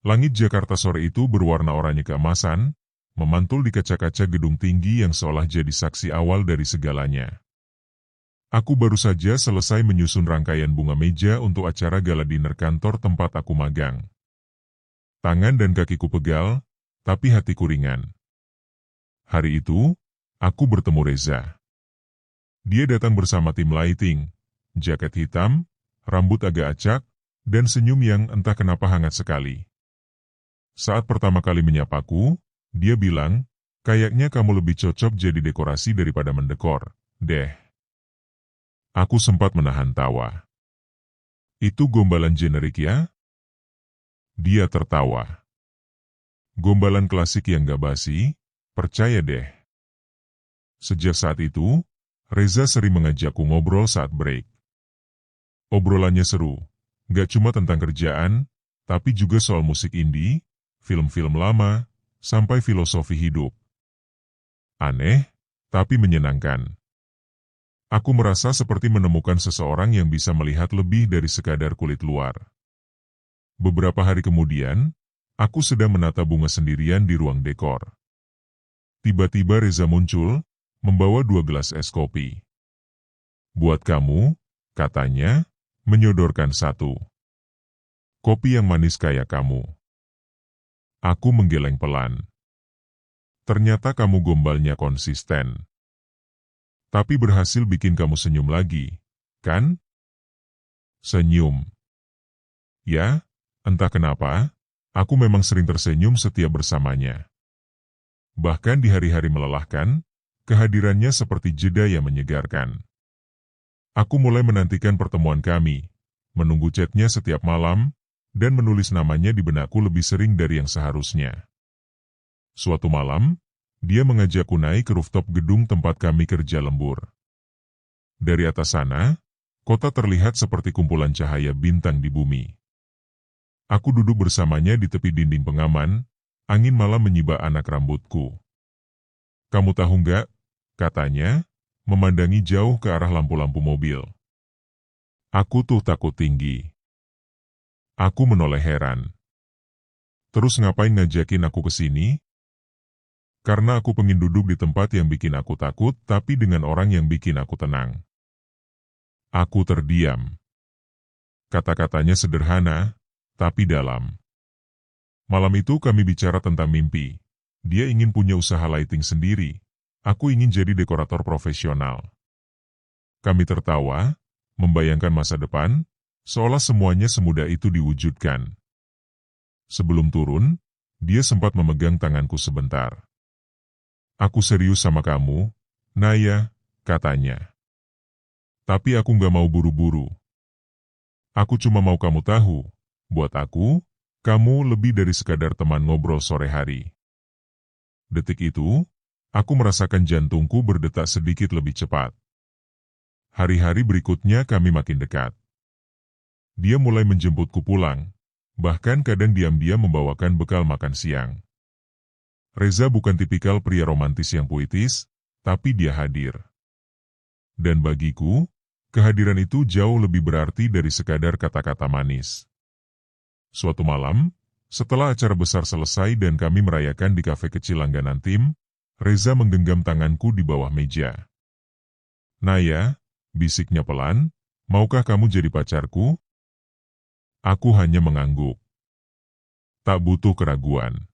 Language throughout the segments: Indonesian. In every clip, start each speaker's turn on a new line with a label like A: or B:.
A: Langit Jakarta sore itu berwarna oranye keemasan, memantul di kaca-kaca gedung tinggi yang seolah jadi saksi awal dari segalanya. Aku baru saja selesai menyusun rangkaian bunga meja untuk acara gala dinner kantor tempat aku magang. Tangan dan kakiku pegal, tapi hatiku ringan. Hari itu, aku bertemu Reza. Dia datang bersama tim lighting, jaket hitam, rambut agak acak, dan senyum yang entah kenapa hangat sekali. Saat pertama kali menyapaku, dia bilang, "Kayaknya kamu lebih cocok jadi dekorasi daripada mendekor, deh." Aku sempat menahan tawa. "Itu gombalan generik ya?" Dia tertawa. "Gombalan klasik yang gak basi, percaya deh." Sejak saat itu, Reza sering mengajakku ngobrol saat break. Obrolannya seru, gak cuma tentang kerjaan, tapi juga soal musik indie, film-film lama, sampai filosofi hidup. Aneh, tapi menyenangkan. Aku merasa seperti menemukan seseorang yang bisa melihat lebih dari sekadar kulit luar. Beberapa hari kemudian, aku sedang menata bunga sendirian di ruang dekor. Tiba-tiba Reza muncul, membawa 2 gelas es kopi. "Buat kamu," katanya, menyodorkan satu. "Kopi yang manis kayak kamu." Aku menggeleng pelan. "Ternyata kamu gombalnya konsisten. Tapi berhasil bikin kamu senyum lagi, kan?" Senyum. Ya, entah kenapa, aku memang sering tersenyum setiap bersamanya. Bahkan di hari-hari melelahkan, kehadirannya seperti jeda yang menyegarkan. Aku mulai menantikan pertemuan kami, menunggu chatnya setiap malam, dan menulis namanya di benakku lebih sering dari yang seharusnya. Suatu malam, dia mengajakku naik ke rooftop gedung tempat kami kerja lembur. Dari atas sana, kota terlihat seperti kumpulan cahaya bintang di bumi. Aku duduk bersamanya di tepi dinding pengaman, angin malam menyibak anak rambutku. "Kamu tahu nggak?" katanya, memandangi jauh ke arah lampu-lampu mobil. Aku tuh takut tinggi. Aku menoleh heran. "Terus ngapain ngajakin aku ke sini?" "Karena aku pengen duduk di tempat yang bikin aku takut, tapi dengan orang yang bikin aku tenang." Aku terdiam. Kata-katanya sederhana, tapi dalam. Malam itu kami bicara tentang mimpi. Dia ingin punya usaha lighting sendiri. Aku ingin jadi dekorator profesional. Kami tertawa, membayangkan masa depan, seolah semuanya semudah itu diwujudkan. Sebelum turun, dia sempat memegang tanganku sebentar. "Aku serius sama kamu, Naya," katanya. "Tapi aku nggak mau buru-buru. Aku cuma mau kamu tahu, buat aku, kamu lebih dari sekadar teman ngobrol sore hari." Detik itu, aku merasakan jantungku berdetak sedikit lebih cepat. Hari-hari berikutnya kami makin dekat. Dia mulai menjemputku pulang, bahkan kadang diam-diam membawakan bekal makan siang. Reza bukan tipikal pria romantis yang puitis, tapi dia hadir. Dan bagiku, kehadiran itu jauh lebih berarti dari sekadar kata-kata manis. Suatu malam, setelah acara besar selesai dan kami merayakan di kafe kecil langganan tim, Reza menggenggam tanganku di bawah meja. "Naya," bisiknya pelan, "maukah kamu jadi pacarku?" Aku hanya mengangguk. Tak butuh keraguan.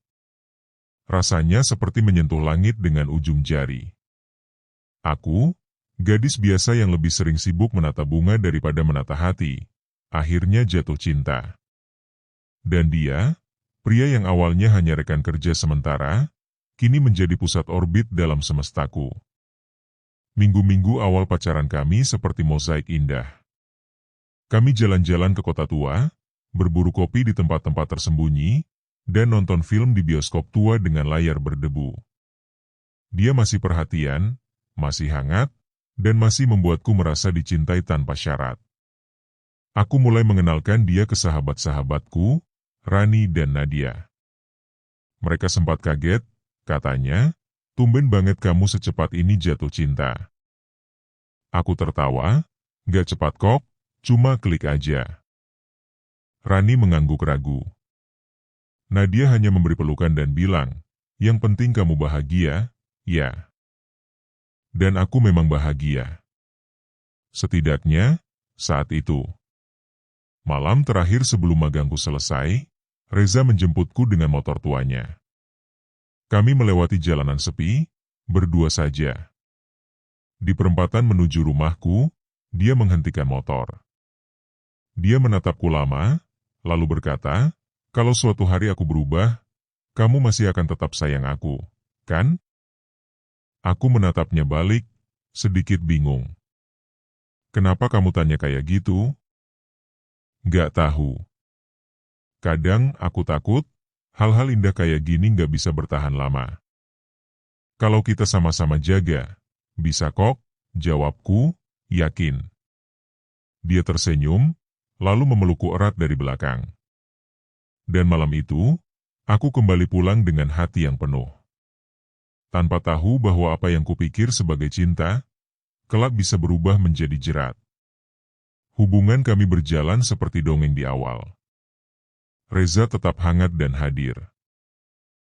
A: Rasanya seperti menyentuh langit dengan ujung jari. Aku, gadis biasa yang lebih sering sibuk menata bunga daripada menata hati, akhirnya jatuh cinta. Dan dia, pria yang awalnya hanya rekan kerja sementara, kini menjadi pusat orbit dalam semestaku. Minggu-minggu awal pacaran kami seperti mozaik indah. Kami jalan-jalan ke kota tua, berburu kopi di tempat-tempat tersembunyi, dan nonton film di bioskop tua dengan layar berdebu. Dia masih perhatian, masih hangat, dan masih membuatku merasa dicintai tanpa syarat. Aku mulai mengenalkan dia ke sahabat-sahabatku, Rani dan Nadia. Mereka sempat kaget, katanya, "Tumben banget kamu secepat ini jatuh cinta." Aku tertawa, "Gak cepat kok, cuma klik aja." Rani mengangguk ragu. Nadia hanya memberi pelukan dan bilang, "Yang penting kamu bahagia, ya." Dan aku memang bahagia. Setidaknya, saat itu. Malam terakhir sebelum magangku selesai, Reza menjemputku dengan motor tuanya. Kami melewati jalanan sepi, berdua saja. Di perempatan menuju rumahku, dia menghentikan motor. Dia menatapku lama, lalu berkata, "Kalau suatu hari aku berubah, kamu masih akan tetap sayang aku, kan?" Aku menatapnya balik, sedikit bingung. "Kenapa kamu tanya kayak gitu?" "Gak tahu. Kadang aku takut, hal-hal indah kayak gini gak bisa bertahan lama. Kalau kita sama-sama jaga, bisa kok," jawabku, yakin. Dia tersenyum, lalu memelukku erat dari belakang. Dan malam itu, aku kembali pulang dengan hati yang penuh. Tanpa tahu bahwa apa yang kupikir sebagai cinta, kelak bisa berubah menjadi jerat. Hubungan kami berjalan seperti dongeng di awal. Reza tetap hangat dan hadir.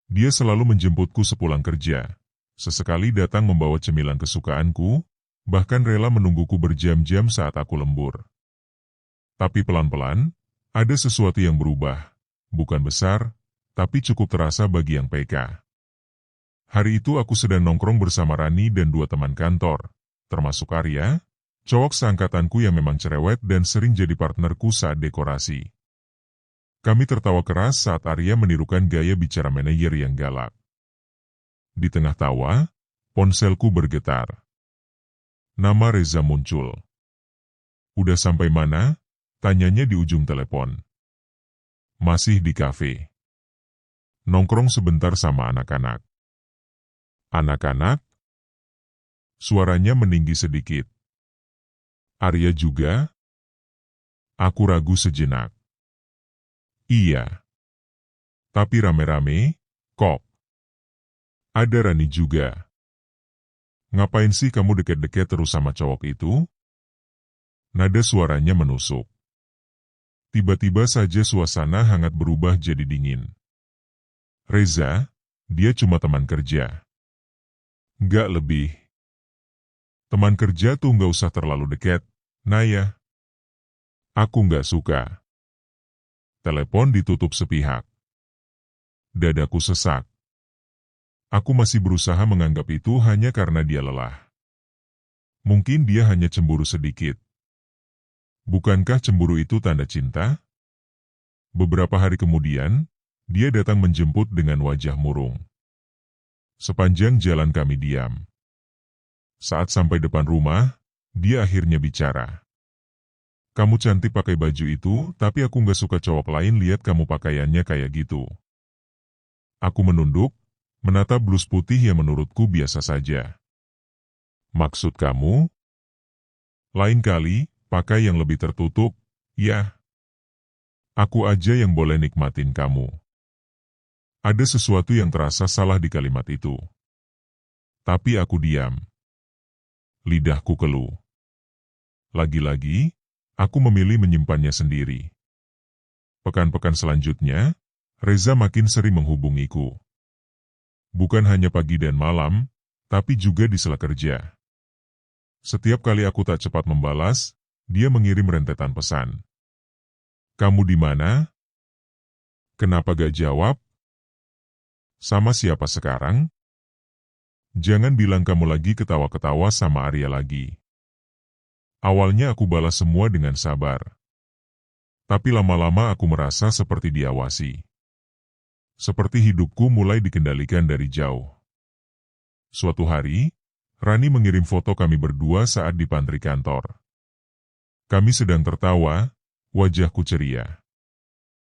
A: Dia selalu menjemputku sepulang kerja. Sesekali datang membawa cemilan kesukaanku, bahkan rela menungguku berjam-jam saat aku lembur. Tapi pelan-pelan, ada sesuatu yang berubah. Bukan besar, tapi cukup terasa bagi yang peka. Hari itu aku sedang nongkrong bersama Rani dan dua teman kantor, termasuk Arya, cowok seangkatanku yang memang cerewet dan sering jadi partnerku saat dekorasi. Kami tertawa keras saat Arya menirukan gaya bicara manajer yang galak. Di tengah tawa, ponselku bergetar. Nama Reza muncul. "Udah sampai mana?" tanyanya di ujung telepon. "Masih di kafe. Nongkrong sebentar sama anak-anak." "Anak-anak?" Suaranya meninggi sedikit. "Arya juga?" Aku ragu sejenak. "Iya. Tapi rame-rame, kok." "Ada Rani juga." "Ngapain sih kamu deket-deket terus sama cowok itu?" Nada suaranya menusuk. Tiba-tiba saja suasana hangat berubah jadi dingin. "Reza, dia cuma teman kerja. Nggak lebih. Teman kerja tuh nggak usah terlalu dekat, Naya. Aku nggak suka." Telepon ditutup sepihak. Dadaku sesak. Aku masih berusaha menganggap itu hanya karena dia lelah. Mungkin dia hanya cemburu sedikit. Bukankah cemburu itu tanda cinta? Beberapa hari kemudian, dia datang menjemput dengan wajah murung. Sepanjang jalan kami diam. Saat sampai depan rumah, dia akhirnya bicara. "Kamu cantik pakai baju itu, tapi aku nggak suka cowok lain lihat kamu pakaiannya kayak gitu." Aku menunduk, menatap blus putih yang menurutku biasa saja. "Maksud kamu?" "Lain kali, pakai yang lebih tertutup, ya. Aku aja yang boleh nikmatin kamu." Ada sesuatu yang terasa salah di kalimat itu. Tapi aku diam. Lidahku keluh. Lagi-lagi, aku memilih menyimpannya sendiri. Pekan-pekan selanjutnya, Reza makin sering menghubungiku. Bukan hanya pagi dan malam, tapi juga di sela kerja. Setiap kali aku tak cepat membalas, dia mengirim rentetan pesan. "Kamu di mana? Kenapa gak jawab? Sama siapa sekarang? Jangan bilang kamu lagi ketawa-ketawa sama Arya lagi." Awalnya aku balas semua dengan sabar. Tapi lama-lama aku merasa seperti diawasi. Seperti hidupku mulai dikendalikan dari jauh. Suatu hari, Rani mengirim foto kami berdua saat di pantry kantor. Kami sedang tertawa, wajahku ceria.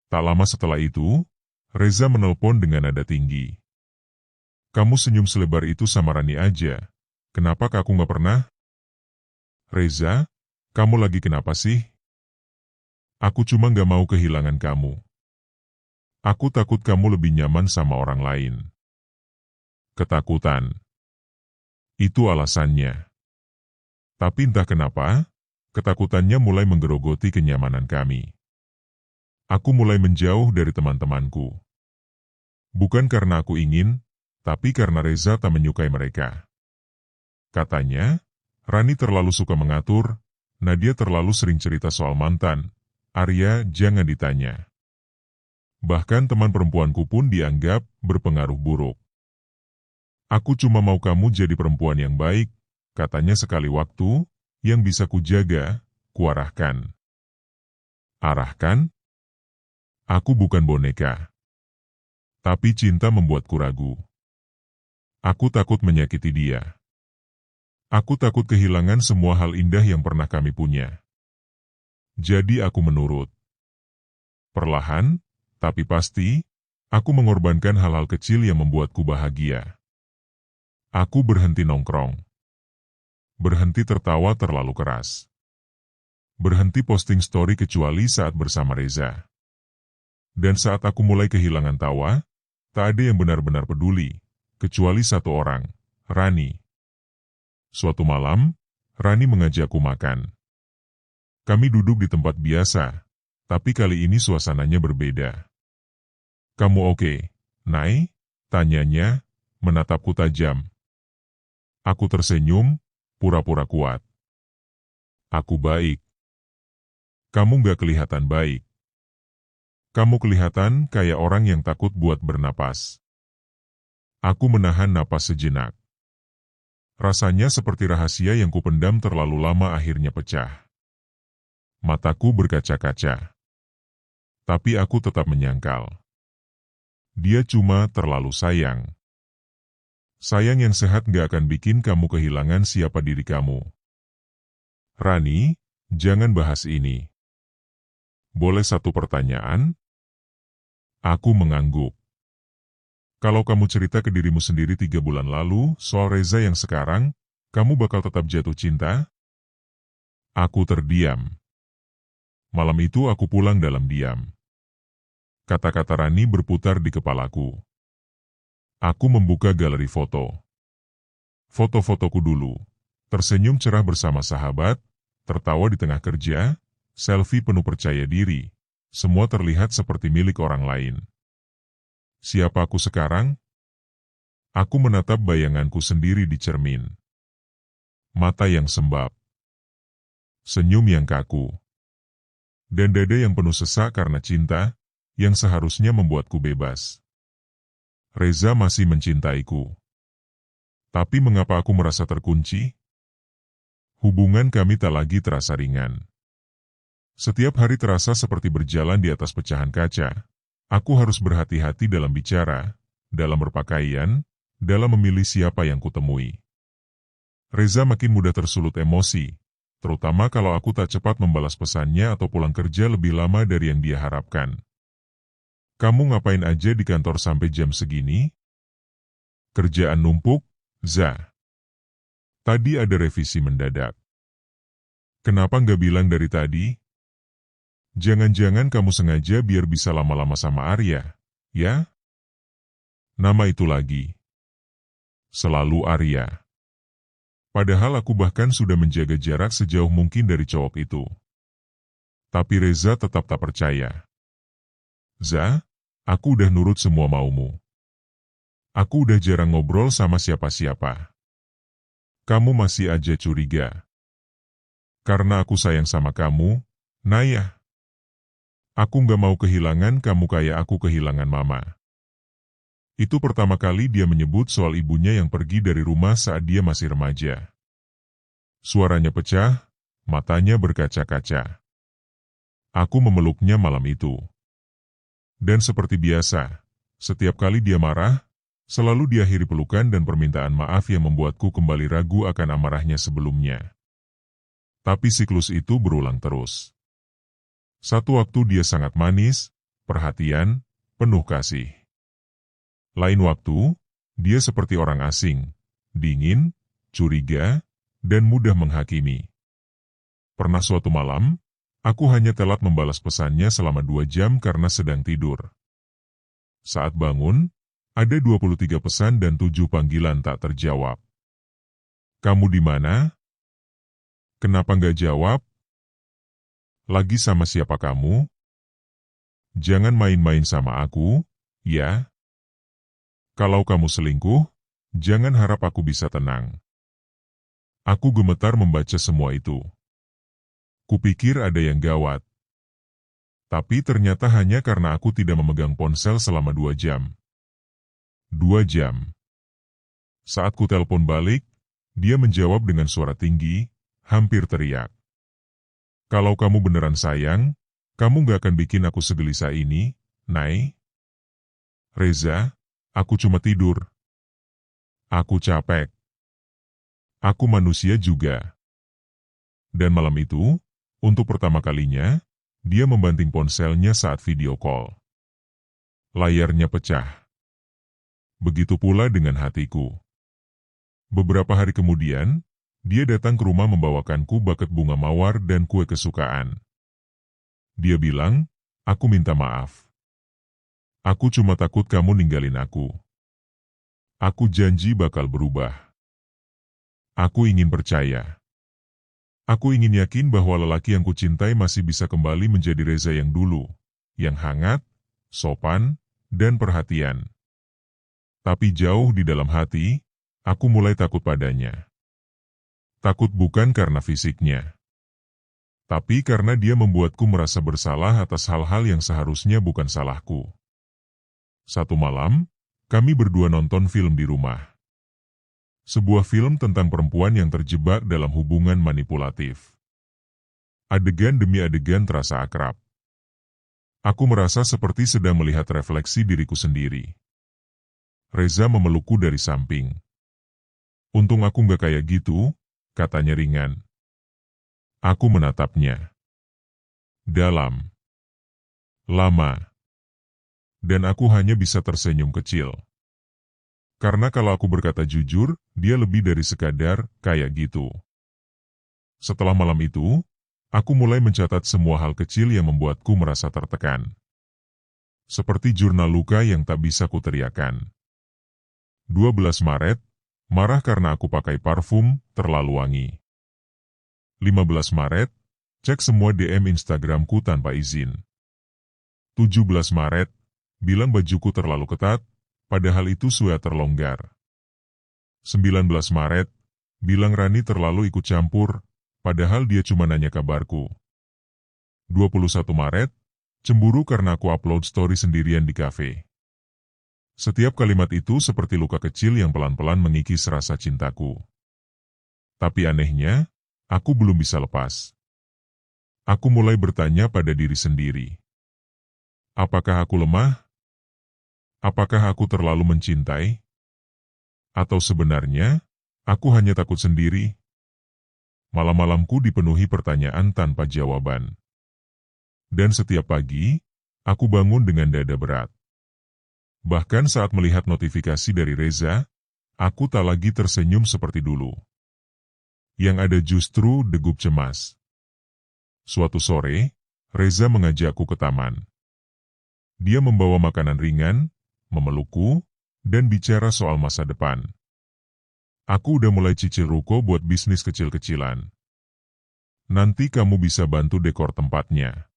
A: Tak lama setelah itu, Reza menelpon dengan nada tinggi. "Kamu senyum selebar itu sama Rani aja. Kenapa aku nggak pernah?" "Reza, kamu lagi kenapa sih?" "Aku cuma nggak mau kehilangan kamu. Aku takut kamu lebih nyaman sama orang lain." Ketakutan. Itu alasannya. Tapi entah kenapa, ketakutannya mulai menggerogoti kenyamanan kami. Aku mulai menjauh dari teman-temanku. Bukan karena aku ingin, tapi karena Reza tak menyukai mereka. Katanya, Rani terlalu suka mengatur, Nadia terlalu sering cerita soal mantan, Arya jangan ditanya. Bahkan teman perempuanku pun dianggap berpengaruh buruk. Aku cuma mau kamu jadi perempuan yang baik, katanya sekali waktu, yang bisa kujaga, kuarahkan. Arahkan? Aku bukan boneka. Tapi cinta membuatku ragu. Aku takut menyakiti dia. Aku takut kehilangan semua hal indah yang pernah kami punya. Jadi aku menurut. Perlahan, tapi pasti, aku mengorbankan hal-hal kecil yang membuatku bahagia. Aku berhenti nongkrong. Berhenti tertawa terlalu keras. Berhenti posting story kecuali saat bersama Reza. Dan saat aku mulai kehilangan tawa, tak ada yang benar-benar peduli, kecuali satu orang, Rani. Suatu malam, Rani mengajakku makan. Kami duduk di tempat biasa, tapi kali ini suasananya berbeda. Kamu oke, Nay? Tanyanya, menatapku tajam. Aku tersenyum, pura-pura kuat. Aku baik. Kamu gak kelihatan baik. Kamu kelihatan kayak orang yang takut buat bernapas. Aku menahan napas sejenak. Rasanya seperti rahasia yang kupendam terlalu lama akhirnya pecah. Mataku berkaca-kaca. Tapi aku tetap menyangkal. Dia cuma terlalu sayang. Sayang yang sehat gak akan bikin kamu kehilangan siapa diri kamu. Rani, jangan bahas ini. Boleh satu pertanyaan? Aku mengangguk. Kalau kamu cerita ke dirimu sendiri 3 bulan lalu soal Reza yang sekarang, kamu bakal tetap jatuh cinta? Aku terdiam. Malam itu aku pulang dalam diam. Kata-kata Rani berputar di kepalaku. Aku membuka galeri foto. Foto-fotoku dulu. Tersenyum cerah bersama sahabat, tertawa di tengah kerja, selfie penuh percaya diri. Semua terlihat seperti milik orang lain. Siapa aku sekarang? Aku menatap bayanganku sendiri di cermin. Mata yang sembab. Senyum yang kaku. Dan dada yang penuh sesak karena cinta, yang seharusnya membuatku bebas. Reza masih mencintaiku. Tapi mengapa aku merasa terkunci? Hubungan kami tak lagi terasa ringan. Setiap hari terasa seperti berjalan di atas pecahan kaca. Aku harus berhati-hati dalam bicara, dalam berpakaian, dalam memilih siapa yang kutemui. Reza makin mudah tersulut emosi, terutama kalau aku tak cepat membalas pesannya atau pulang kerja lebih lama dari yang dia harapkan. Kamu ngapain aja di kantor sampai jam segini? Kerjaan numpuk, Za. Tadi ada revisi mendadak. Kenapa nggak bilang dari tadi? Jangan-jangan kamu sengaja biar bisa lama-lama sama Arya, ya? Nama itu lagi. Selalu Arya. Padahal aku bahkan sudah menjaga jarak sejauh mungkin dari cowok itu. Tapi Reza tetap tak percaya. Za, aku udah nurut semua maumu. Aku udah jarang ngobrol sama siapa-siapa. Kamu masih aja curiga. Karena aku sayang sama kamu, Naya. Aku nggak mau kehilangan kamu kayak aku kehilangan mama. Itu pertama kali dia menyebut soal ibunya yang pergi dari rumah saat dia masih remaja. Suaranya pecah, matanya berkaca-kaca. Aku memeluknya malam itu. Dan seperti biasa, setiap kali dia marah, selalu diakhiri pelukan dan permintaan maaf yang membuatku kembali ragu akan amarahnya sebelumnya. Tapi siklus itu berulang terus. Satu waktu dia sangat manis, perhatian, penuh kasih. Lain waktu, dia seperti orang asing, dingin, curiga, dan mudah menghakimi. Pernah suatu malam, aku hanya telat membalas pesannya selama 2 jam karena sedang tidur. Saat bangun, ada 23 pesan dan 7 panggilan tak terjawab. Kamu di mana? Kenapa nggak jawab? Lagi sama siapa kamu? Jangan main-main sama aku, ya? Kalau kamu selingkuh, jangan harap aku bisa tenang. Aku gemetar membaca semua itu. Kupikir ada yang gawat. Tapi ternyata hanya karena aku tidak memegang ponsel selama 2 jam. 2 jam. Saat ku telepon balik, dia menjawab dengan suara tinggi, hampir teriak. Kalau kamu beneran sayang, kamu gak akan bikin aku segelisah ini, Nay. Reza, aku cuma tidur. Aku capek. Aku manusia juga. Dan malam itu, untuk pertama kalinya, dia membanting ponselnya saat video call. Layarnya pecah. Begitu pula dengan hatiku. Beberapa hari kemudian, dia datang ke rumah membawakanku buket bunga mawar dan kue kesukaan. Dia bilang, aku minta maaf. Aku cuma takut kamu ninggalin aku. Aku janji bakal berubah. Aku ingin percaya. Aku ingin yakin bahwa lelaki yang kucintai masih bisa kembali menjadi Reza yang dulu, yang hangat, sopan, dan perhatian. Tapi jauh di dalam hati, aku mulai takut padanya. Takut bukan karena fisiknya, tapi karena dia membuatku merasa bersalah atas hal-hal yang seharusnya bukan salahku. Satu malam, kami berdua nonton film di rumah. Sebuah film tentang perempuan yang terjebak dalam hubungan manipulatif. Adegan demi adegan terasa akrab. Aku merasa seperti sedang melihat refleksi diriku sendiri. Reza memelukku dari samping. Untung aku nggak kayak gitu, katanya ringan. Aku menatapnya. Dalam. Lama. Dan aku hanya bisa tersenyum kecil. Karena kalau aku berkata jujur, dia lebih dari sekadar kayak gitu. Setelah malam itu, aku mulai mencatat semua hal kecil yang membuatku merasa tertekan. Seperti jurnal luka yang tak bisa kuteriakan. 12 Maret, marah karena aku pakai parfum terlalu wangi. 15 Maret, cek semua DM Instagramku tanpa izin. 17 Maret, bilang bajuku terlalu ketat, padahal itu sweater longgar. 19 Maret, bilang Rani terlalu ikut campur, padahal dia cuma nanya kabarku. 21 Maret, cemburu karena aku upload story sendirian di kafe. Setiap kalimat itu seperti luka kecil yang pelan-pelan mengikis rasa cintaku. Tapi anehnya, aku belum bisa lepas. Aku mulai bertanya pada diri sendiri. Apakah aku lemah? Apakah aku terlalu mencintai? Atau sebenarnya, aku hanya takut sendiri? Malam-malamku dipenuhi pertanyaan tanpa jawaban. Dan setiap pagi, aku bangun dengan dada berat. Bahkan saat melihat notifikasi dari Reza, aku tak lagi tersenyum seperti dulu. Yang ada justru degup cemas. Suatu sore, Reza mengajakku ke taman. Dia membawa makanan ringan, memelukku, dan bicara soal masa depan. Aku udah mulai cicil ruko buat bisnis kecil-kecilan. Nanti kamu bisa bantu dekor tempatnya.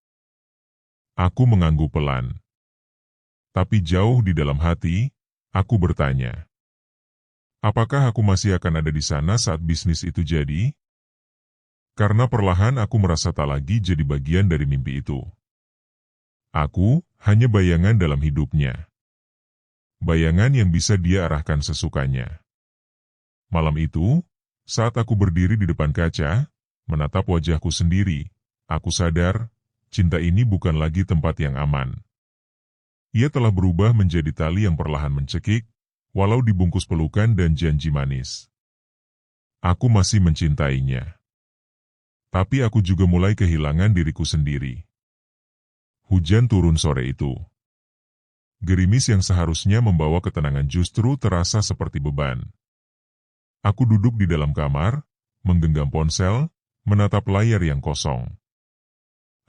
A: Aku mengangguk pelan. Tapi jauh di dalam hati, aku bertanya. Apakah aku masih akan ada di sana saat bisnis itu jadi? Karena perlahan aku merasa tak lagi jadi bagian dari mimpi itu. Aku hanya bayangan dalam hidupnya. Bayangan yang bisa dia arahkan sesukanya. Malam itu, saat aku berdiri di depan kaca, menatap wajahku sendiri, aku sadar, cinta ini bukan lagi tempat yang aman. Ia telah berubah menjadi tali yang perlahan mencekik, walau dibungkus pelukan dan janji manis. Aku masih mencintainya. Tapi aku juga mulai kehilangan diriku sendiri. Hujan turun sore itu. Gerimis yang seharusnya membawa ketenangan justru terasa seperti beban. Aku duduk di dalam kamar, menggenggam ponsel, menatap layar yang kosong.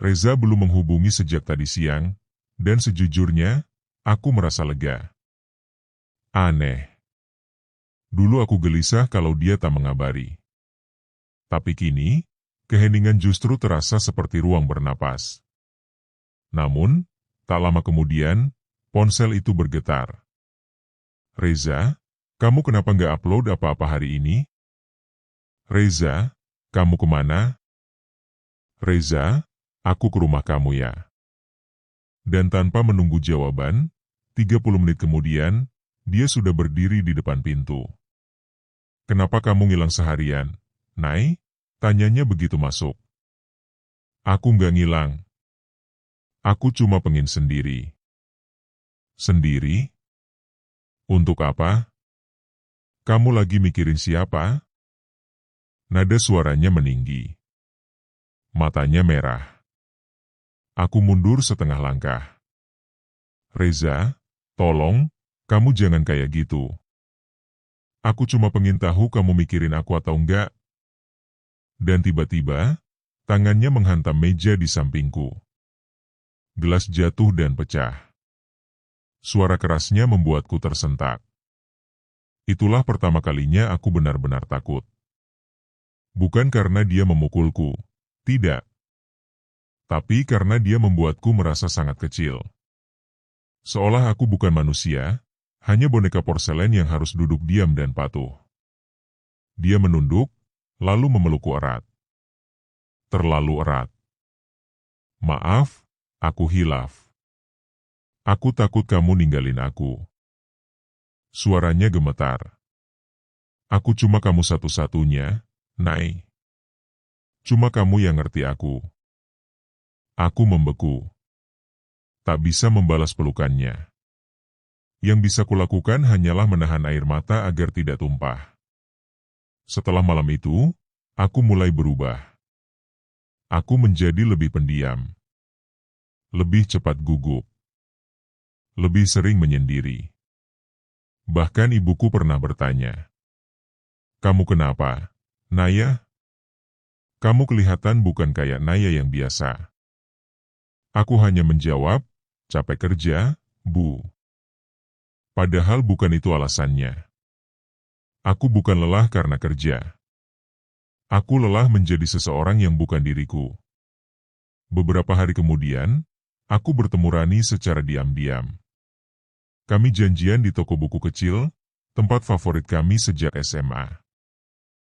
A: Reza belum menghubungi sejak tadi siang, dan sejujurnya, aku merasa lega. Aneh. Dulu aku gelisah kalau dia tak mengabari. Tapi kini, keheningan justru terasa seperti ruang bernapas. Namun, tak lama kemudian, ponsel itu bergetar. Reza, kamu kenapa nggak upload apa-apa hari ini? Reza, kamu kemana? Reza, aku ke rumah kamu ya. Dan tanpa menunggu jawaban, 30 menit kemudian, dia sudah berdiri di depan pintu. Kenapa kamu ngilang seharian, Nay? Tanyanya begitu masuk. Aku nggak ngilang. Aku cuma pengen sendiri. Sendiri? Untuk apa? Kamu lagi mikirin siapa? Nada suaranya meninggi. Matanya merah. Aku mundur setengah langkah. Reza, tolong, kamu jangan kayak gitu. Aku cuma pengen tahu kamu mikirin aku atau enggak. Dan tiba-tiba, tangannya menghantam meja di sampingku. Gelas jatuh dan pecah. Suara kerasnya membuatku tersentak. Itulah pertama kalinya aku benar-benar takut. Bukan karena dia memukulku, tidak. Tapi karena dia membuatku merasa sangat kecil. Seolah aku bukan manusia, hanya boneka porselen yang harus duduk diam dan patuh. Dia menunduk, lalu memelukku erat. Terlalu erat. Maaf, aku hilaf. Aku takut kamu ninggalin aku. Suaranya gemetar. Aku cuma kamu satu-satunya, Nay. Cuma kamu yang ngerti aku. Aku membeku. Tak bisa membalas pelukannya. Yang bisa kulakukan hanyalah menahan air mata agar tidak tumpah. Setelah malam itu, aku mulai berubah. Aku menjadi lebih pendiam. Lebih cepat gugup. Lebih sering menyendiri. Bahkan ibuku pernah bertanya, "Kamu kenapa, Naya?" Kamu kelihatan bukan kayak Naya yang biasa. Aku hanya menjawab, capek kerja, Bu. Padahal bukan itu alasannya. Aku bukan lelah karena kerja. Aku lelah menjadi seseorang yang bukan diriku. Beberapa hari kemudian, aku bertemu Rani secara diam-diam. Kami janjian di toko buku kecil, tempat favorit kami sejak SMA.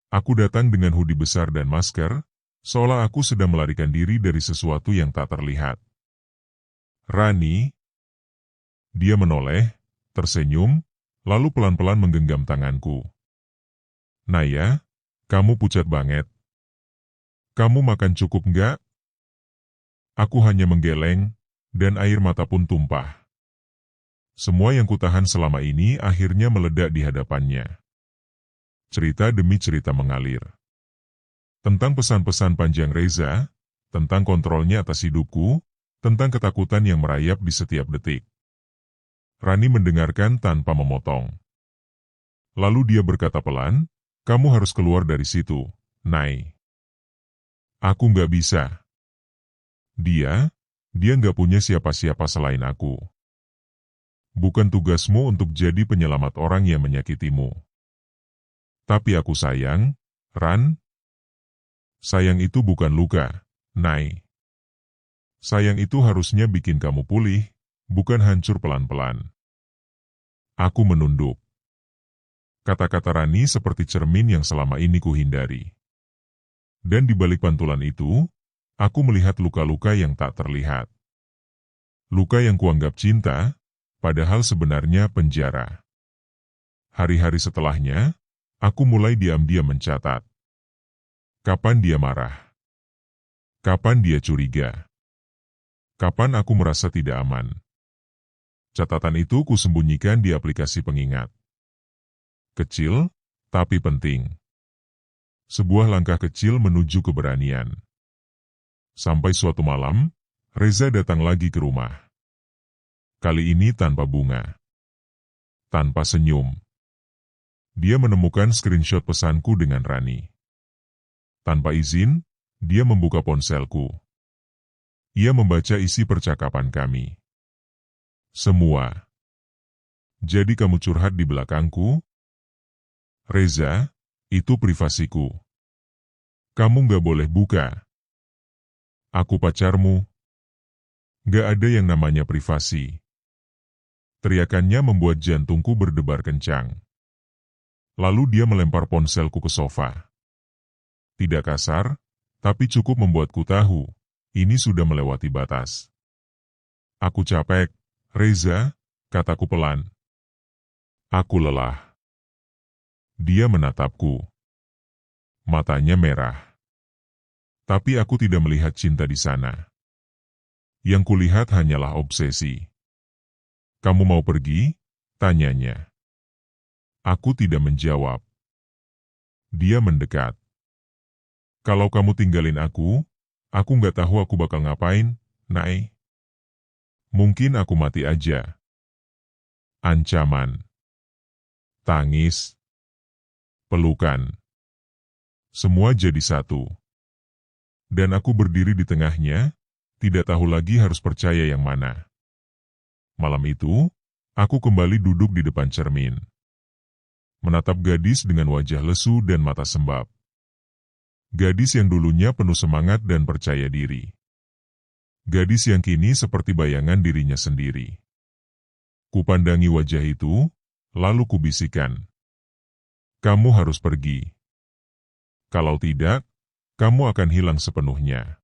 A: Aku datang dengan hoodie besar dan masker, seolah aku sedang melarikan diri dari sesuatu yang tak terlihat. Rani, dia menoleh, tersenyum, lalu pelan-pelan menggenggam tanganku. Naya, kamu pucat banget. Kamu makan cukup nggak? Aku hanya menggeleng, dan air mata pun tumpah. Semua yang kutahan selama ini akhirnya meledak di hadapannya. Cerita demi cerita mengalir. Tentang pesan-pesan panjang Reza, tentang kontrolnya atas hidupku, tentang ketakutan yang merayap di setiap detik. Rani mendengarkan tanpa memotong. Lalu dia berkata pelan, "Kamu harus keluar dari situ, Nay." Aku nggak bisa. Dia nggak punya siapa-siapa selain aku. Bukan tugasmu untuk jadi penyelamat orang yang menyakitimu. Tapi aku sayang, Ran. Sayang itu bukan luka, Nay. Sayang itu harusnya bikin kamu pulih, bukan hancur pelan-pelan. Aku menunduk. Kata-kata Rani seperti cermin yang selama ini kuhindari. Dan di balik pantulan itu, aku melihat luka-luka yang tak terlihat. Luka yang kuanggap cinta, padahal sebenarnya penjara. Hari-hari setelahnya, aku mulai diam-diam mencatat. Kapan dia marah? Kapan dia curiga? Kapan aku merasa tidak aman? Catatan itu kusembunyikan di aplikasi pengingat. Kecil, tapi penting. Sebuah langkah kecil menuju keberanian. Sampai suatu malam, Reza datang lagi ke rumah. Kali ini tanpa bunga. Tanpa senyum. Dia menemukan screenshot pesanku dengan Rani. Tanpa izin, dia membuka ponselku. Ia membaca isi percakapan kami. Semua. Jadi kamu curhat di belakangku? Reza, itu privasiku. Kamu nggak boleh buka. Aku pacarmu. Nggak ada yang namanya privasi. Teriakannya membuat jantungku berdebar kencang. Lalu dia melempar ponselku ke sofa. Tidak kasar, tapi cukup membuatku tahu, ini sudah melewati batas. Aku capek, Reza, kataku pelan. Aku lelah. Dia menatapku. Matanya merah. Tapi aku tidak melihat cinta di sana. Yang kulihat hanyalah obsesi. Kamu mau pergi? Tanyanya. Aku tidak menjawab. Dia mendekat. Kalau kamu tinggalin aku nggak tahu aku bakal ngapain, Nay. Mungkin aku mati aja. Ancaman. Tangis. Pelukan. Semua jadi satu. Dan aku berdiri di tengahnya, tidak tahu lagi harus percaya yang mana. Malam itu, aku kembali duduk di depan cermin. Menatap gadis dengan wajah lesu dan mata sembab. Gadis yang dulunya penuh semangat dan percaya diri. Gadis yang kini seperti bayangan dirinya sendiri. Kupandangi wajah itu, lalu kubisikkan. Kamu harus pergi. Kalau tidak, kamu akan hilang sepenuhnya.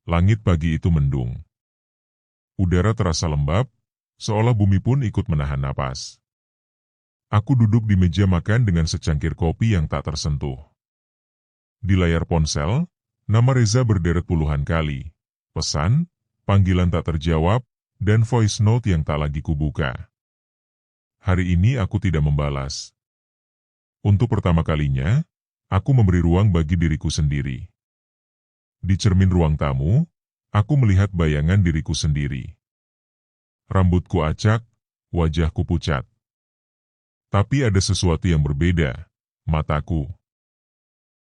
A: Langit pagi itu mendung. Udara terasa lembab, seolah bumi pun ikut menahan napas. Aku duduk di meja makan dengan secangkir kopi yang tak tersentuh. Di layar ponsel, nama Reza berderet puluhan kali. Pesan, panggilan tak terjawab, dan voice note yang tak lagi kubuka. Hari ini aku tidak membalas. Untuk pertama kalinya, aku memberi ruang bagi diriku sendiri. Di cermin ruang tamu, aku melihat bayangan diriku sendiri. Rambutku acak, wajahku pucat. Tapi ada sesuatu yang berbeda, mataku.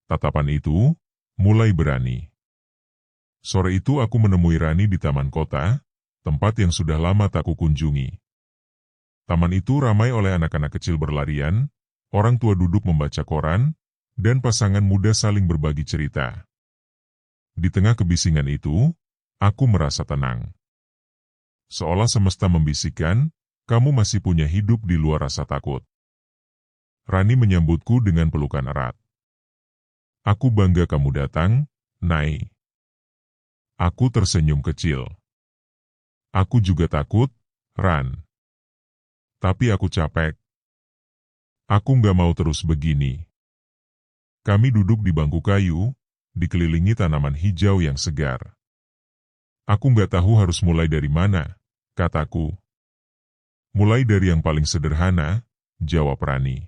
A: Tatapan itu mulai berani. Sore itu aku menemui Rani di taman kota, tempat yang sudah lama tak kukunjungi. Taman itu ramai oleh anak-anak kecil berlarian, orang tua duduk membaca koran, dan pasangan muda saling berbagi cerita. Di tengah kebisingan itu, aku merasa tenang. Seolah semesta membisikkan, kamu masih punya hidup di luar rasa takut. Rani menyambutku dengan pelukan erat. Aku bangga kamu datang, Nay. Aku tersenyum kecil. Aku juga takut, Ran. Tapi aku capek. Aku nggak mau terus begini. Kami duduk di bangku kayu, dikelilingi tanaman hijau yang segar. Aku nggak tahu harus mulai dari mana, kataku. Mulai dari yang paling sederhana, jawab Rani.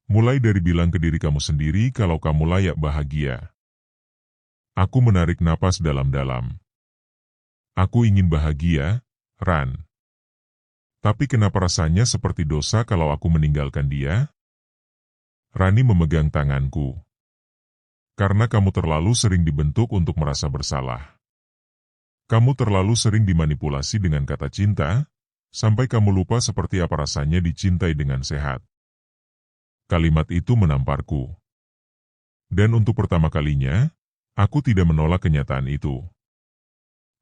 A: Mulai dari bilang ke diri kamu sendiri kalau kamu layak bahagia. Aku menarik napas dalam-dalam. Aku ingin bahagia, Ran. Tapi kenapa rasanya seperti dosa kalau aku meninggalkan dia? Rani memegang tanganku. Karena kamu terlalu sering dibentuk untuk merasa bersalah. Kamu terlalu sering dimanipulasi dengan kata cinta, sampai kamu lupa seperti apa rasanya dicintai dengan sehat. Kalimat itu menamparku. Dan untuk pertama kalinya, aku tidak menolak kenyataan itu.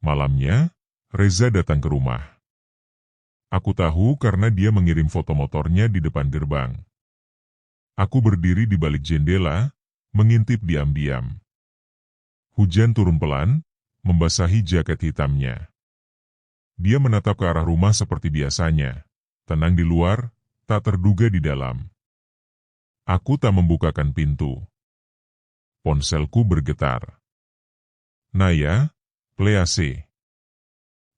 A: Malamnya, Reza datang ke rumah. Aku tahu karena dia mengirim foto motornya di depan gerbang. Aku berdiri di balik jendela, mengintip diam-diam. Hujan turun pelan, membasahi jaket hitamnya. Dia menatap ke arah rumah seperti biasanya, tenang di luar, tak terduga di dalam. Aku tak membukakan pintu. Ponselku bergetar. Naya, please.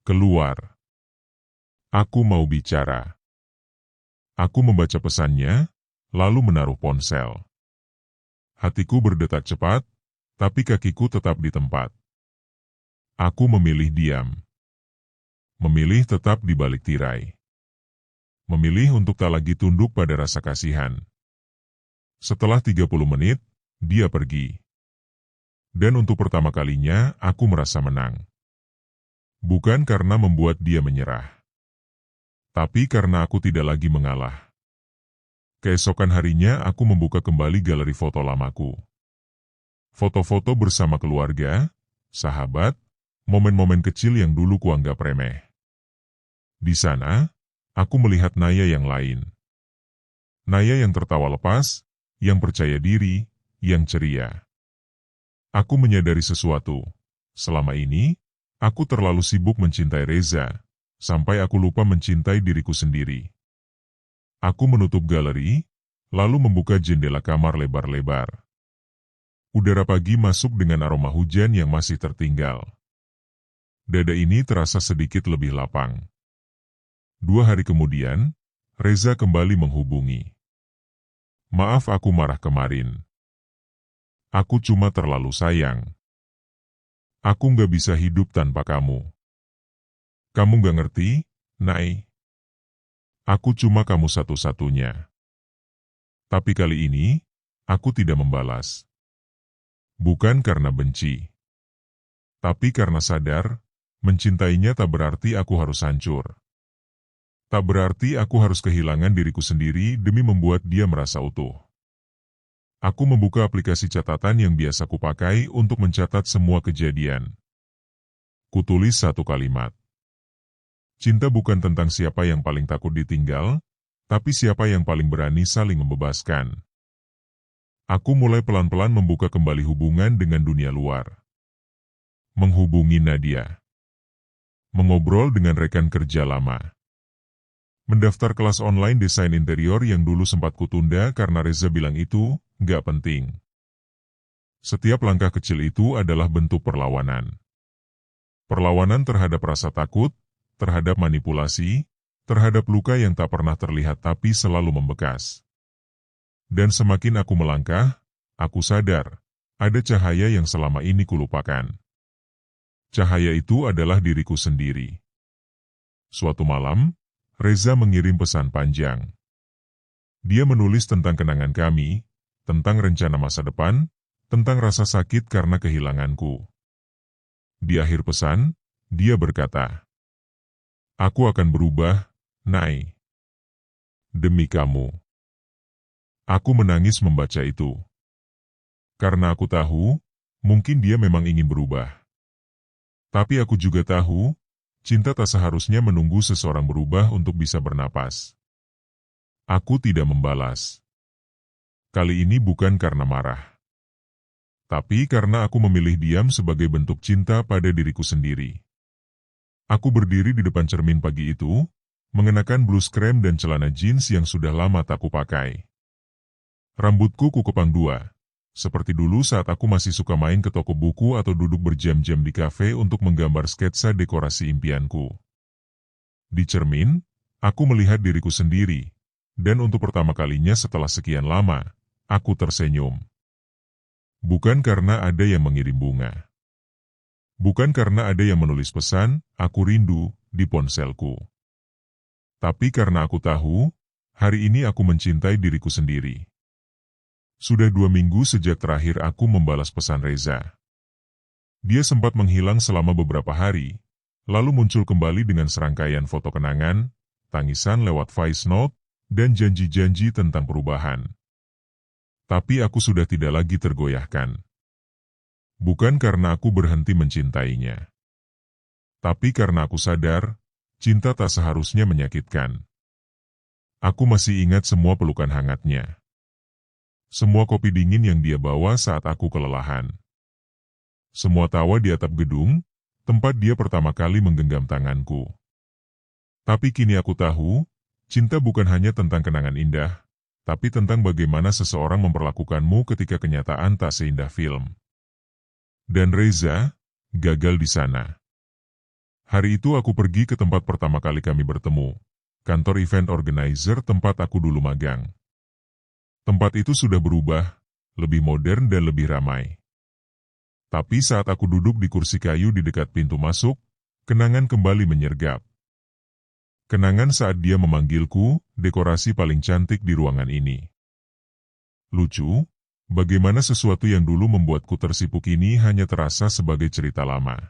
A: Keluar. Aku mau bicara. Aku membaca pesannya, lalu menaruh ponsel. Hatiku berdetak cepat, tapi kakiku tetap di tempat. Aku memilih diam. Memilih tetap di balik tirai. Memilih untuk tak lagi tunduk pada rasa kasihan. Setelah 30 menit, dia pergi. Dan untuk pertama kalinya, aku merasa menang. Bukan karena membuat dia menyerah. Tapi karena aku tidak lagi mengalah. Keesokan harinya, aku membuka kembali galeri foto lamaku. Foto-foto bersama keluarga, sahabat, momen-momen kecil yang dulu kuanggap remeh. Di sana, aku melihat Naya yang lain. Naya yang tertawa lepas, yang percaya diri, yang ceria. Aku menyadari sesuatu. Selama ini, aku terlalu sibuk mencintai Reza, sampai aku lupa mencintai diriku sendiri. Aku menutup galeri, lalu membuka jendela kamar lebar-lebar. Udara pagi masuk dengan aroma hujan yang masih tertinggal. Dada ini terasa sedikit lebih lapang. 2 hari kemudian, Reza kembali menghubungi. Maaf aku marah kemarin. Aku cuma terlalu sayang. Aku nggak bisa hidup tanpa kamu. Kamu nggak ngerti, Nay? Aku cuma kamu satu-satunya. Tapi kali ini, aku tidak membalas. Bukan karena benci. Tapi karena sadar, mencintainya tak berarti aku harus hancur. Tak berarti aku harus kehilangan diriku sendiri demi membuat dia merasa utuh. Aku membuka aplikasi catatan yang biasa kupakai untuk mencatat semua kejadian. Kutulis satu kalimat. Cinta bukan tentang siapa yang paling takut ditinggal, tapi siapa yang paling berani saling membebaskan. Aku mulai pelan-pelan membuka kembali hubungan dengan dunia luar. Menghubungi Nadia. Mengobrol dengan rekan kerja lama. Mendaftar kelas online desain interior yang dulu sempat kutunda karena Reza bilang itu nggak penting. Setiap langkah kecil itu adalah bentuk perlawanan. Perlawanan terhadap rasa takut, terhadap manipulasi, terhadap luka yang tak pernah terlihat tapi selalu membekas. Dan semakin aku melangkah, aku sadar, ada cahaya yang selama ini kulupakan. Cahaya itu adalah diriku sendiri. Suatu malam, Reza mengirim pesan panjang. Dia menulis tentang kenangan kami, tentang rencana masa depan, tentang rasa sakit karena kehilanganku. Di akhir pesan, dia berkata, "Aku akan berubah, Nay. Demi kamu." Aku menangis membaca itu. Karena aku tahu, mungkin dia memang ingin berubah. Tapi aku juga tahu, cinta tak seharusnya menunggu seseorang berubah untuk bisa bernapas. Aku tidak membalas. Kali ini bukan karena marah. Tapi karena aku memilih diam sebagai bentuk cinta pada diriku sendiri. Aku berdiri di depan cermin pagi itu, mengenakan blus krem dan celana jeans yang sudah lama tak kupakai. Rambutku kukepang 2, seperti dulu saat aku masih suka main ke toko buku atau duduk berjam-jam di kafe untuk menggambar sketsa dekorasi impianku. Di cermin, aku melihat diriku sendiri, dan untuk pertama kalinya setelah sekian lama, aku tersenyum. Bukan karena ada yang mengirim bunga. Bukan karena ada yang menulis pesan, "Aku rindu," di ponselku. Tapi karena aku tahu, hari ini aku mencintai diriku sendiri. Sudah 2 minggu sejak terakhir aku membalas pesan Reza. Dia sempat menghilang selama beberapa hari, lalu muncul kembali dengan serangkaian foto kenangan, tangisan lewat voice note, dan janji-janji tentang perubahan. Tapi aku sudah tidak lagi tergoyahkan. Bukan karena aku berhenti mencintainya. Tapi karena aku sadar, cinta tak seharusnya menyakitkan. Aku masih ingat semua pelukan hangatnya. Semua kopi dingin yang dia bawa saat aku kelelahan. Semua tawa di atap gedung, tempat dia pertama kali menggenggam tanganku. Tapi kini aku tahu, cinta bukan hanya tentang kenangan indah, tapi tentang bagaimana seseorang memperlakukanmu ketika kenyataan tak seindah film. Dan Reza gagal di sana. Hari itu aku pergi ke tempat pertama kali kami bertemu, kantor event organizer tempat aku dulu magang. Tempat itu sudah berubah, lebih modern dan lebih ramai. Tapi saat aku duduk di kursi kayu di dekat pintu masuk, kenangan kembali menyergap. Kenangan saat dia memanggilku, dekorasi paling cantik di ruangan ini. Lucu, bagaimana sesuatu yang dulu membuatku tersipu kini hanya terasa sebagai cerita lama.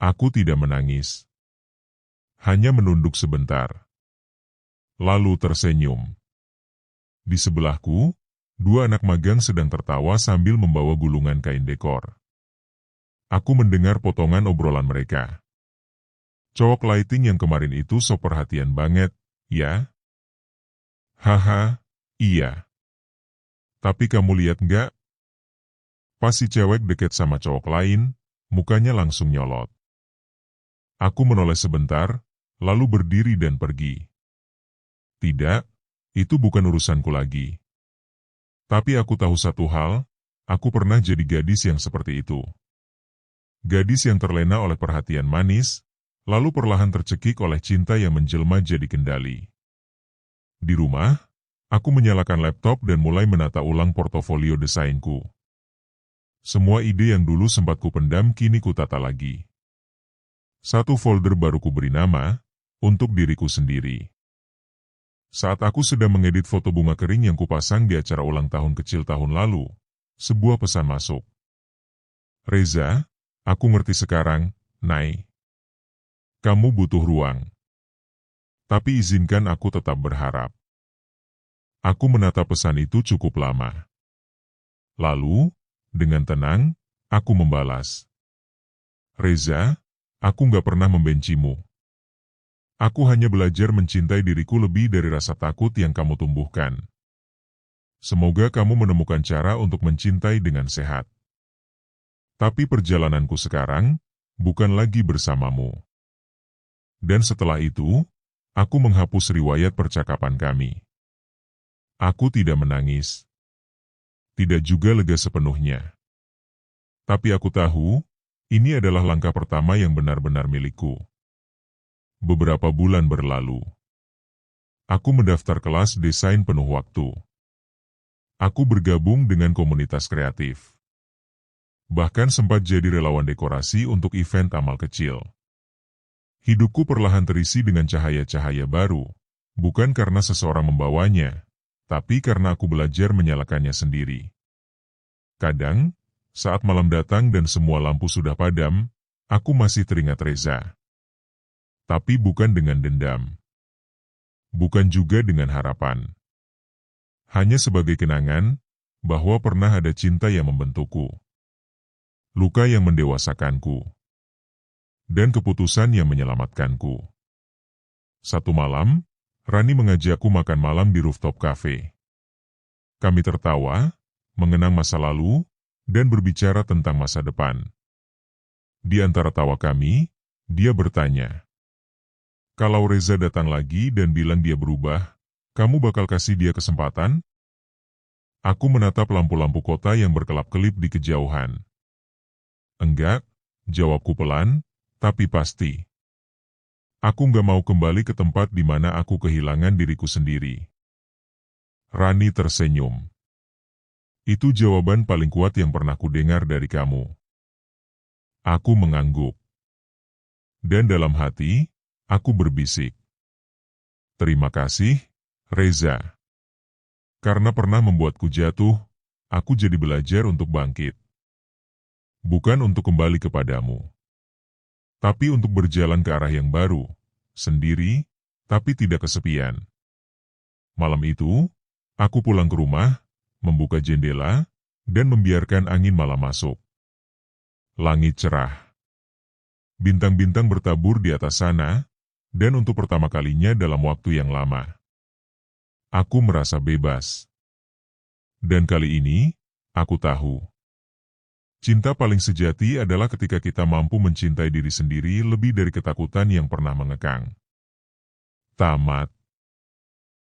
A: Aku tidak menangis. Hanya menunduk sebentar. Lalu tersenyum. Di sebelahku, 2 anak magang sedang tertawa sambil membawa gulungan kain dekor. Aku mendengar potongan obrolan mereka. Cowok lighting yang kemarin itu so perhatian banget, ya? Haha, iya. Tapi kamu lihat nggak? Pas si cewek deket sama cowok lain, mukanya langsung nyolot. Aku menoleh sebentar, lalu berdiri dan pergi. Tidak, itu bukan urusanku lagi. Tapi aku tahu satu hal, aku pernah jadi gadis yang seperti itu. Gadis yang terlena oleh perhatian manis, lalu perlahan tercekik oleh cinta yang menjelma jadi kendali. Di rumah, aku menyalakan laptop dan mulai menata ulang portofolio desainku. Semua ide yang dulu sempat kupendam kini kutata lagi. Satu folder baru kuberi nama, untuk diriku sendiri. Saat aku sedang mengedit foto bunga kering yang kupasang di acara ulang tahun kecil tahun lalu, sebuah pesan masuk. Reza, aku ngerti sekarang, Nay. Kamu butuh ruang. Tapi izinkan aku tetap berharap. Aku menatap pesan itu cukup lama. Lalu, dengan tenang, aku membalas. Reza, aku nggak pernah membencimu. Aku hanya belajar mencintai diriku lebih dari rasa takut yang kamu tumbuhkan. Semoga kamu menemukan cara untuk mencintai dengan sehat. Tapi perjalananku sekarang, bukan lagi bersamamu. Dan setelah itu, aku menghapus riwayat percakapan kami. Aku tidak menangis. Tidak juga lega sepenuhnya. Tapi aku tahu, ini adalah langkah pertama yang benar-benar milikku. Beberapa bulan berlalu. Aku mendaftar kelas desain penuh waktu. Aku bergabung dengan komunitas kreatif. Bahkan sempat jadi relawan dekorasi untuk event amal kecil. Hidupku perlahan terisi dengan cahaya-cahaya baru, bukan karena seseorang membawanya, tapi karena aku belajar menyalakannya sendiri. Kadang, saat malam datang dan semua lampu sudah padam, aku masih teringat Reza. Tapi bukan dengan dendam. Bukan juga dengan harapan. Hanya sebagai kenangan, bahwa pernah ada cinta yang membentukku. Luka yang mendewasakanku. Dan keputusan yang menyelamatkanku. Satu malam, Rani mengajakku makan malam di rooftop cafe. Kami tertawa, mengenang masa lalu, dan berbicara tentang masa depan. Di antara tawa kami, dia bertanya, kalau Reza datang lagi dan bilang dia berubah, kamu bakal kasih dia kesempatan? Aku menatap lampu-lampu kota yang berkelap-kelip di kejauhan. Enggak, jawabku pelan, tapi pasti. Aku nggak mau kembali ke tempat di mana aku kehilangan diriku sendiri. Rani tersenyum. Itu jawaban paling kuat yang pernah kudengar dari kamu. Aku mengangguk. Dan dalam hati, aku berbisik. Terima kasih, Reza. Karena pernah membuatku jatuh, aku jadi belajar untuk bangkit. Bukan untuk kembali kepadamu. Tapi untuk berjalan ke arah yang baru, sendiri, tapi tidak kesepian. Malam itu, aku pulang ke rumah, membuka jendela, dan membiarkan angin malam masuk. Langit cerah. Bintang-bintang bertabur di atas sana, dan untuk pertama kalinya dalam waktu yang lama. Aku merasa bebas. Dan kali ini, aku tahu. Cinta paling sejati adalah ketika kita mampu mencintai diri sendiri lebih dari ketakutan yang pernah mengekang. Tamat.